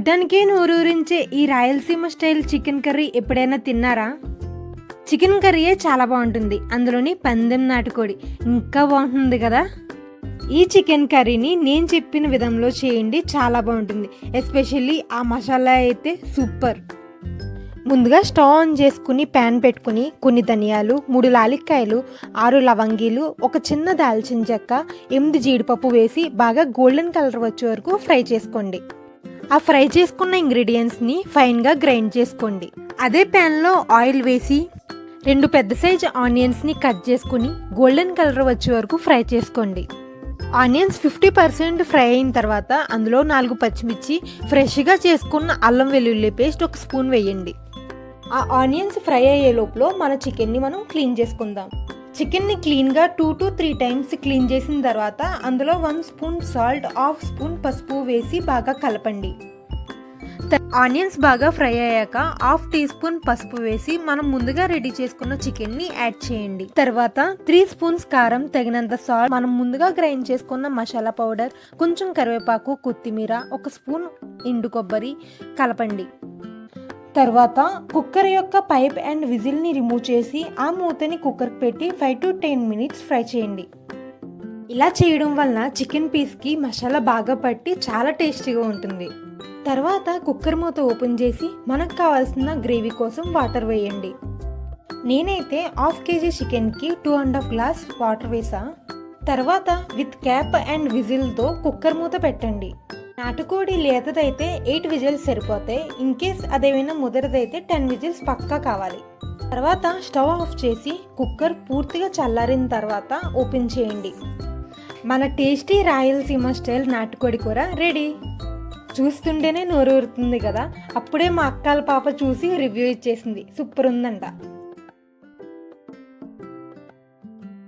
చూడ్డానికే నోరూరించే ఈ Rayalaseema style chicken curry ఎప్పుడైనా తిన్నారా? చికెన్ కర్రీయే చాలా బాగుంటుంది, అందులోని పందెం నాటుకోడి ఇంకా బాగుంటుంది కదా. ఈ చికెన్ కర్రీని నేను చెప్పిన విధంలో చేయండి, చాలా బాగుంటుంది. ఎస్పెషల్లీ ఆ మసాలా అయితే సూపర్. ముందుగా స్టవ్ ఆన్ చేసుకుని ప్యాన్ పెట్టుకుని కొన్ని ధనియాలు, 3 లాలిక్కాయలు, 6 లవంగీలు, ఒక చిన్న దాల్చిన చెక్క, 8 జీడిపప్పు వేసి బాగా గోల్డెన్ కలర్ వచ్చే వరకు ఫ్రై చేసుకోండి. ఆ ఫ్రై చేసుకున్న ఇంగ్రీడియంట్స్ని ఫైన్గా గ్రైండ్ చేసుకోండి. అదే ప్యాన్లో ఆయిల్ వేసి 2 పెద్ద సైజు ఆనియన్స్ని కట్ చేసుకుని గోల్డెన్ కలర్ వచ్చే వరకు ఫ్రై చేసుకోండి. ఆనియన్స్ 50% ఫ్రై అయిన తర్వాత అందులో 4 పచ్చిమిర్చి, ఫ్రెష్గా చేసుకున్న అల్లం వెల్లుల్లి పేస్ట్ 1 స్పూన్ వేయండి. ఆ ఆనియన్స్ ఫ్రై అయ్యే లోపల మన చికెన్ని మనం క్లీన్ చేసుకుందాం. చికెన్ని క్లీన్గా 2 to 3 టైమ్స్ క్లీన్ చేసిన తర్వాత అందులో 1 స్పూన్ సాల్ట్, 1/2 స్పూన్ పసుపు వేసి బాగా కలపండి. ఆనియన్స్ బాగా ఫ్రై అయ్యాక 1/2 టీ స్పూన్ పసుపు వేసి మనం ముందుగా రెడీ చేసుకున్న చికెన్ని యాడ్ చేయండి. తర్వాత 3 స్పూన్స్ కారం, తగినంత సాల్ట్, మనం ముందుగా గ్రైండ్ చేసుకున్న మసాలా పౌడర్, కొంచెం కరివేపాకు, కొత్తిమీర, 1 స్పూన్ ఎండు కొబ్బరి కలపండి. తర్వాత కుక్కర్ యొక్క పైప్ అండ్ విజిల్ని రిమూవ్ చేసి ఆ మూతని కుక్కర్కి పెట్టి 5 to 10 మినిట్స్ ఫ్రై చేయండి. ఇలా చేయడం వలన చికెన్ పీస్కి మసాలా బాగా పట్టి చాలా టేస్టీగా ఉంటుంది. తర్వాత కుక్కర్ మూత ఓపెన్ చేసి మనకు కావాల్సిన గ్రేవీ కోసం వాటర్ వేయండి. నేనైతే 1/2 kg చికెన్కి 2.5 గ్లాస్ వాటర్ వేసా. తర్వాత విత్ క్యాప్ అండ్ విజిల్తో కుక్కర్ మూత పెట్టండి. నాటుకోడి లేతదైతే 8 విజిల్స్ సరిపోతాయి. ఇన్ కేస్ అదేమైనా ముదరదైతే 10 విజిల్స్ పక్కా కావాలి. తర్వాత స్టవ్ ఆఫ్ చేసి కుక్కర్ పూర్తిగా చల్లారిన తర్వాత ఓపెన్ చేయండి. మన టేస్టీ రాయలసీమ స్టైల్ నాటుకోడి కూర రెడీ. చూస్తుంటేనే నోరు ఊరుతుంది కదా. అప్పుడే మా అక్కల పాప చూసి రివ్యూ ఇచ్చేసింది, సూపర్ ఉందంట.